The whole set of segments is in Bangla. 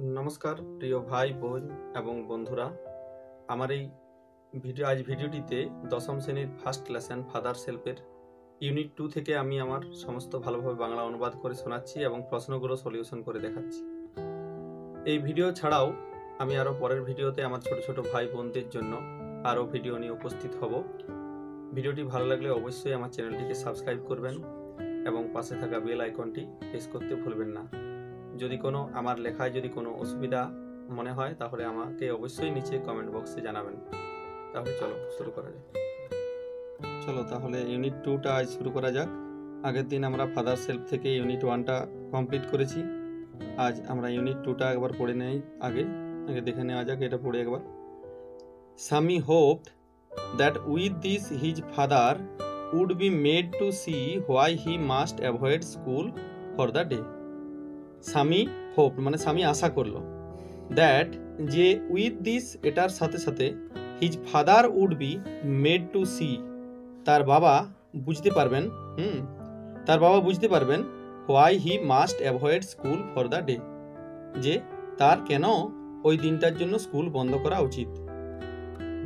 नमस्कार प्रिय भाई बोन एवं बंधुरा आमार এই ভিডিওটিতে দশম শ্রেণীর ফার্স্ট লেসন ফাদার সেলফের ইউনিট 2 থেকে আমি আমার সমস্ত ভালোভাবে বাংলা অনুবাদ করে শোনাচ্ছি এবং প্রশ্নগুলো সলিউশন করে দেখাচ্ছি। এই ভিডিও ছাড়াও আমি আরো পরের ভিডিওতে আমার ছোট ছোট ভাই বোনদের জন্য আরো ভিডিও নিয়ে উপস্থিত হব। ভিডিওটি ভালো লাগলে অবশ্যই আমার চ্যানেলটিকে সাবস্ক্রাইব করবেন এবং পাশে থাকা বেল আইকনটি প্রেস করতে ভুলবেন না। যদি কোনো আমার লেখায় যদি কোনো অসুবিধা মনে হয় তাহলে আমাকে অবশ্যই নিচে কমেন্ট বক্সে জানাবেন। তাহলে চলো শুরু করা যাক। তাহলে ইউনিট 2টা আজ শুরু করা যাক। আগের দিন আমরা ফাদার সেলফ থেকে ইউনিট 1টা কমপ্লিট করেছি। আজ আমরা ইউনিট 2টা একবার পড়ে নেই। আগে দেখে নেওয়া যাক, এটা পড়ে একবার। Sami hoped that with this his father would be made to see why he must avoid school for the day. Swami hope মানে সামি আশা করলো দ্যাট যে উইথ দিস এটার সাথে সাথে his father would be made to see তার বাবা বুঝতে পারবেন why he must avoid school for the day, যে তার কেন ওই দিনটার জন্য স্কুল বন্ধ করা উচিত।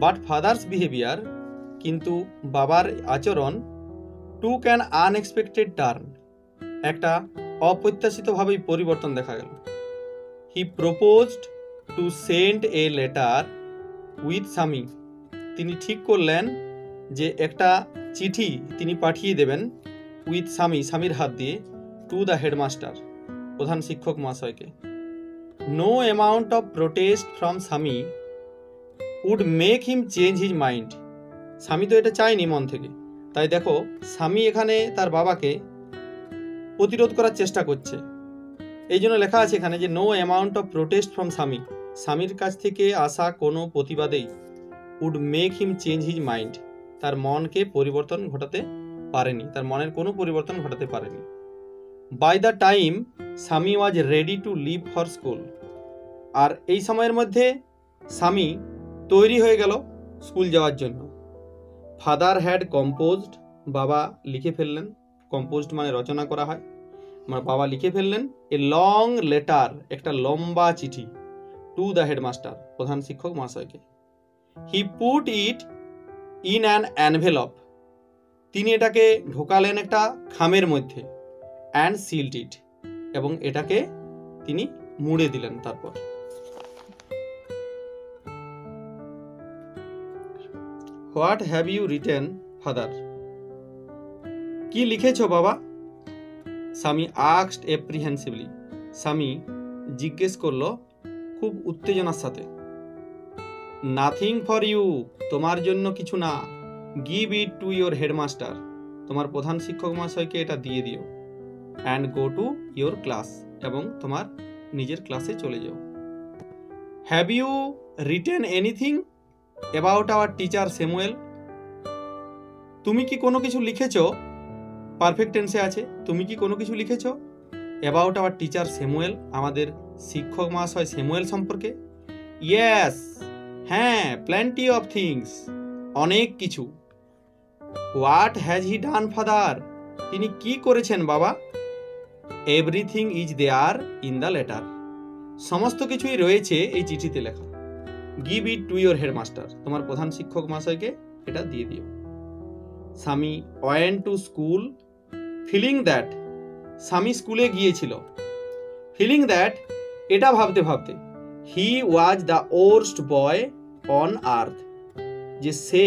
বাট ফাদার্স বিহেভিয়ার, কিন্তু বাবার আচরণ, টুক অ্যান আনএক্সপেক্টেড টার্ন, একটা অপ্রত্যাশিতভাবেই পরিবর্তন দেখা গেল। He proposed to send a letter with Swami, তিনি ঠিক করলেন যে একটা চিঠি তিনি পাঠিয়ে দেবেন উইথ সামি, সামির হাত দিয়ে, টু দ্য হেডমাস্টার, প্রধান শিক্ষক মহাশয়কে। No amount of protest from Swami would make him change his mind, Swami তো এটা চায়নি মন থেকে। তাই দেখো সামি এখানে তার বাবাকে প্রতিরোধ করার চেষ্টা করছে। এই জন্য লেখা আছে এখানে যে no amount of protest from Swami, সামির কাছ থেকে আসা কোনো প্রতিবাদেই would make him change his mind, তার মনকে পরিবর্তন ঘটাতে পারেনি, তার মনের কোনো পরিবর্তন ঘটাতে পারেনি। By the time Swami was ready to leave for school, আর এই সময়ের মধ্যে সামি তৈরি হয়ে গেল স্কুল যাওয়ার জন্য। ফাদার হ্যাড কম্পোজড, বাবা লিখে ফেললেন, কম্পোজড মানে রচনা করা হয়, আমার বাবা লিখে ফেললেন এ লং লেটার, একটা লম্বা চিঠি, টু দ্য হেডমাস্টার, প্রধান শিক্ষক মহাশয়কে। He put it in an envelope, তিনি এটাকে ঢোকালেন একটা খামের মধ্যে, অ্যান্ড সিল্ড ইট, এবং এটাকে তিনি মুড়ে দিলেন। তারপর what have you written father, কি লিখেছ বাবা? সামি আস্কড এপ্রিহেন্সিভলি, সামি জিজ্ঞেস করলো খুব উত্তেজনার সাথে। নাথিং ফর ইউ, তোমার জন্য কিছু না। Give it to your headmaster, তোমার প্রধান শিক্ষক মহাশয়কে এটা দিয়ে দিও। And go to your class, এবং তোমার নিজের ক্লাসে চলে যাও। Have you written anything about our teacher Samuel, তুমি কি কোনো কিছু লিখেছো? পারফেক্ট টেন্সে আছে, তুমি কি কোনো কিছু লিখেছো অ্যাবাউট আওয়ার টিচার স্যামুয়েল, আমাদের শিক্ষক মহাশয় স্যামুয়েল সম্পর্কে? ইয়েস, হ্যাঁ, প্ল্যান্টি অফ থিংস, অনেক কিছু। What has he done father, তিনি কি করেছেন বাবা? Everything is there in the letter, সমস্ত কিছুই রয়েছে এই চিঠিতে লেখা। Give it to your headmaster, তোমার প্রধান শিক্ষক মহাশয়কে এটা দিয়ে দিও। Swami went to school feeling that, সামি স্কুলে গিয়েছিল। ফিলিং দ্যাট, এটা ভাবতে ভাবতে, he was the worst boy on earth, যে সে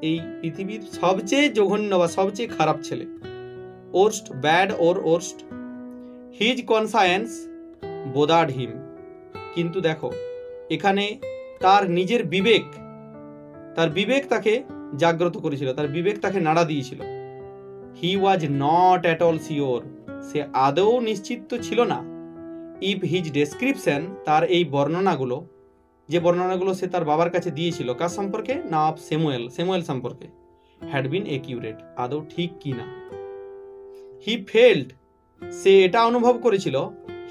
এই পৃথিবীর সবচেয়ে জঘন্য বা সবচেয়ে খারাপ ছেলে। ওর্স্ট, ব্যাড ওর ওর্স্ট। হিজ কনসায়েন্স বোদার্ড হিম, কিন্তু দেখো এখানে তার নিজের বিবেক, তার বিবেক তাকে জাগ্রত করেছিল, তার বিবেক তাকে নাড়া দিয়েছিল। He was not at all sure, সে আদৌ নিশ্চিত ছিল না। ইফ হিজ ডেসক্রিপশন, তার এই বর্ণনাগুলো, যে বর্ণনাগুলো সে তার বাবার কাছে দিয়েছিল, কার সম্পর্কে না? অফ স্যামুয়েল, স্যামুয়েল সম্পর্কে, হ্যাড বিন একিউরেট, আদৌ ঠিক কিনা। হি ফেল্ড, সে এটা অনুভব করেছিল,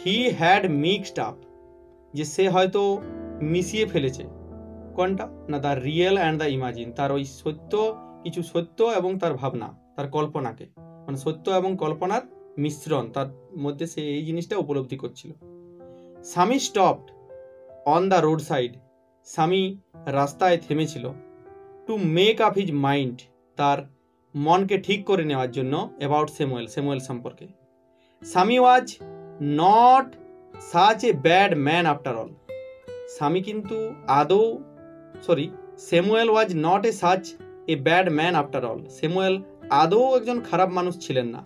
হি হ্যাড মিক্সড আপ, যে সে হয়তো মিশিয়ে ফেলেছে। কোনটা না? The real and the imagine, তার ওই সত্য, কিছু সত্য এবং তার ভাবনা, তার কল্পনাকে, মানে সত্য এবং কল্পনার মিশ্রণ, তার মধ্যে সে এই জিনিসটা উপলব্ধি করছিল। Swami stopped, on the road side, Swami রাস্তায় থেমেছিল। To make up his mind, তার মনকে ঠিক করে নেওয়ার জন্য, অ্যাবাউট স্যামুয়েল, স্যামুয়েল সম্পর্কে। স্বামী was not such a bad man after all, স্বামী কিন্তু আদৌ Samuel was not a such a bad man after all, Samuel আদৌ একজন খারাপ মানুষ ছিলেন না।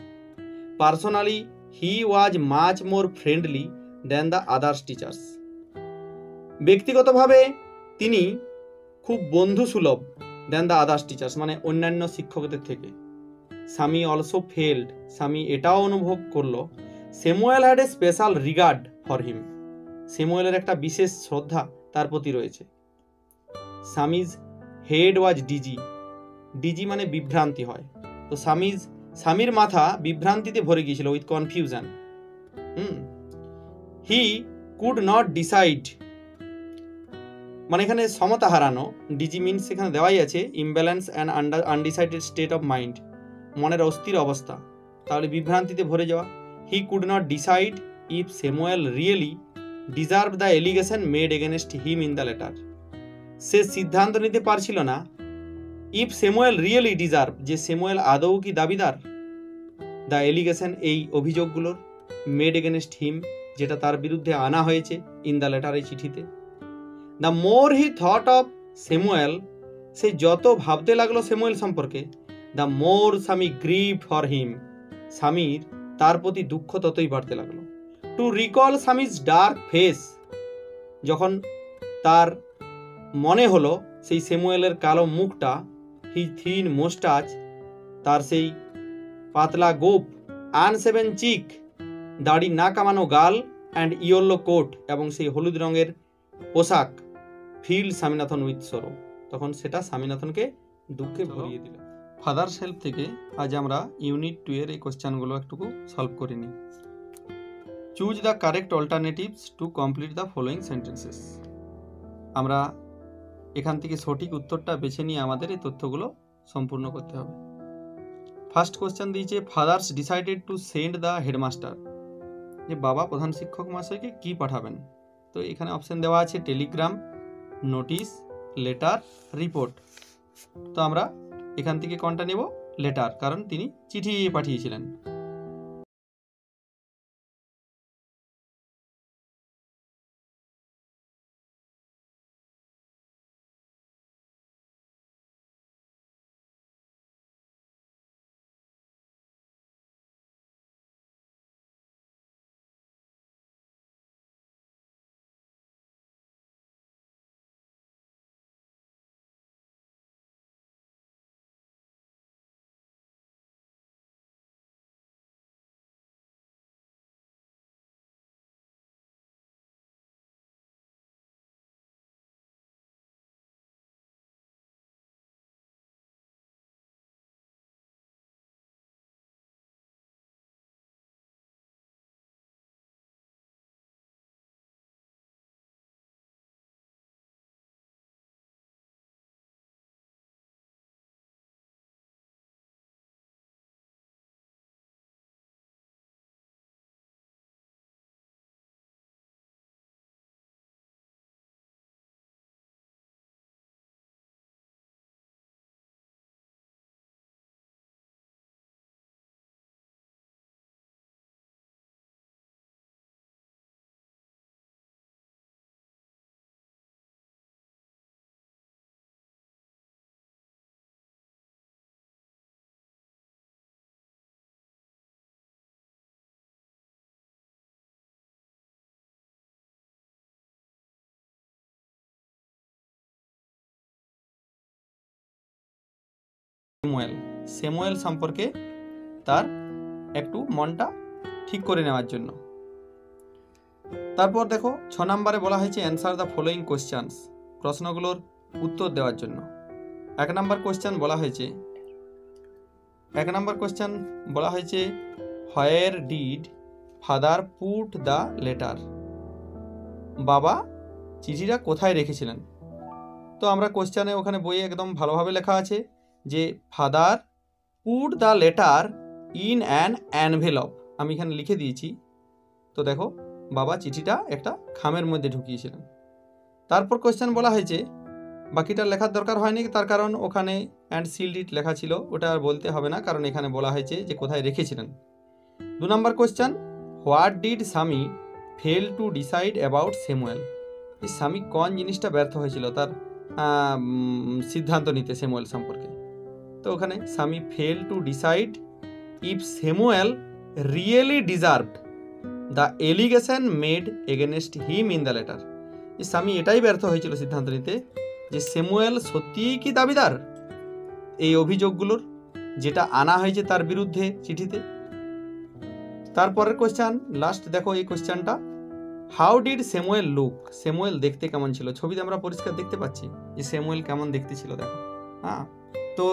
Personally he was much more friendly than the others teachers, ব্যক্তিগতভাবে তিনি খুব বন্ধুসুলভ, দ্যান দ্য আদার্স টিচার্স মানে অন্যান্য শিক্ষকদের থেকে। স্বামী অলসো ফেল্ড, স্বামী এটাও অনুভব করলো, Samuel had a special regard for him, স্যামুয়েলের একটা বিশেষ শ্রদ্ধা তার প্রতি রয়েছে। Swami's head was dizzy, dizzy মানে বিভ্রান্তি হয়, তো স্বামীর মাথা বিভ্রান্তিতে ভরে গিয়েছিল, with confusion. He could not decide, মানে এখানে সমতা হারানো, ডিজি মিনস এখানে দেওয়াই আছে imbalance and undecided state of mind, মনের অস্থির অবস্থা, তাহলে বিভ্রান্তিতে ভরে যাওয়া। He could not decide if Samuel really deserve the allegation made against him in the letter, সে সিদ্ধান্ত নিতে পারছিল না ইফ স্যামুয়েল রিয়েলি ডিজার্ভ, যে স্যামুয়েল আদৌ কি দাবিদার, দ্য এলিগেশন এই অভিযোগগুলোর, মেড এগেনস্ট হিম যেটা তার বিরুদ্ধে আনা হয়েছে, ইন দ্য লেটার এই চিঠিতে। The more he thought of Samuel, সে যত ভাবতে লাগলো স্যামুয়েল সম্পর্কে, দ্য মোর স্বামী গ্রিভ ফর হিম, স্বামীর তার প্রতি দুঃখ ততই বাড়তে লাগলো। Two recall Swami's dark face, যখন তার মনে হলো সেই স্যামুয়েলের কালো মুখটা, হি থিন মোস্টাচ, তার সেই পাতলা গোপ, আনসেভেন চিক, দাড়ি না কামানো গাল, অ্যান্ড ইয়েলো কোট, এবং সেই হলুদ রঙের পোশাক, ফিল স্বামীনাথন উইথ সরো, তখন সেটা স্বামীনাথনকে দুঃখে ভরিয়ে দিল। ফাদার্স হেল্প থেকে আজ আমরা ইউনিট 2 এর এই কোশ্চেনগুলো একটুকু সলভ করে নিই। Choose the correct alternatives to complete the following sentences, আমরা এখান থেকে সঠিক উত্তরটা বেছে নিয়ে আমাদের এই তথ্যগুলো সম্পূর্ণ করতে হবে। ফার্স্ট কোশ্চেন দিয়েছে father's decided to send the headmaster, যে বাবা প্রধান শিক্ষক মহাশয়কে কি পাঠাবেন, তো এখানে অপশন দেওয়া আছে টেলিগ্রাম, নোটিশ, লেটার, রিপোর্ট। তো আমরা এখান থেকে কোনটা নেব, লেটার, কারণ তিনি চিঠি পাঠিয়েছিলেন। স্যামুয়েল সম্পর্কে তার একটু মনটা ঠিক করে নেওয়ার জন্য। তারপর দেখো 6 নম্বরে বলা হয়েছে অ্যান্সার দ্য ফলোয়িং কোশ্চেনস, প্রশ্নগুলোর উত্তর দেওয়ার জন্য। 1 নম্বর কোশ্চেন বলা হয়েছে where did father put the letter, বাবা চিঠিটা কোথায় রেখেছিলেন। তো আমরা কোশ্চেনে ওখানে বইয়ে একদম ভালোভাবে লেখা আছে যে father put the letter in an envelope, আমি এখানে লিখে দিয়েছি। তো দেখো বাবা চিঠিটা একটা খামের মধ্যে ঢুকিয়েছিলেন। তারপর কোয়েশ্চেন বলা হয়েছে, বাকিটা লেখার দরকার হয়নি, তার কারণ ওখানে অ্যান্ড সিল্ড ইট লেখা ছিল, ওটা আর বলতে হবে না, কারণ এখানে বলা হয়েছে যে কোথায় রেখেছিলেন। 2 নম্বর কোয়েশ্চেন, হোয়াট ডিড স্বামী fail to decide about Samuel. এই স্বামী কোন জিনিসটা ব্যর্থ হয়েছিল তার সিদ্ধান্ত নিতে স্যামুয়েল সম্পর্কে। তো ওখানে স্বামী fail to decide if Samuel really deserved the allegation made against him in the letter. এই স্বামী এটাই ব্যর্থ হয়েছিল সিদ্ধান্ত নিতে যে স্যামুয়েল সত্যিই কি দাবিদার এই অভিযোগগুলোর, যেটা আনা হয়েছে তার বিরুদ্ধে চিঠিতে। তারপরের কোয়েশ্চেন, লাস্ট দেখো এই কোয়েশ্চেনটা, how did Samuel look. Samuel দেখতে কেমন ছিল? ছবিতে আমরা পরিষ্কার দেখতে পাচ্ছি যে স্যামুয়েল কেমন দেখতে ছিল, দেখো। হ্যাঁ, তো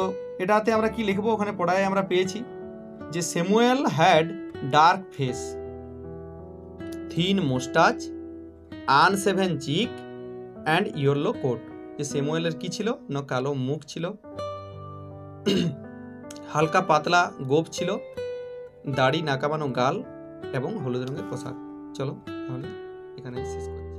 এটাতে আমরা কি লিখবো? ওখানে পড়ায় আমরা পেয়েছি যে Samuel had dark face, thin moustache, unshaven cheek and yellow coat. যে স্যামুয়েলের কি ছিল না, কালো মুখ ছিল, হালকা পাতলা গোঁফ ছিল, দাড়ি নাকাবানো গাল এবং হলুদ রঙের পোশাক। চলো তাহলে এখানে শেষ করছি।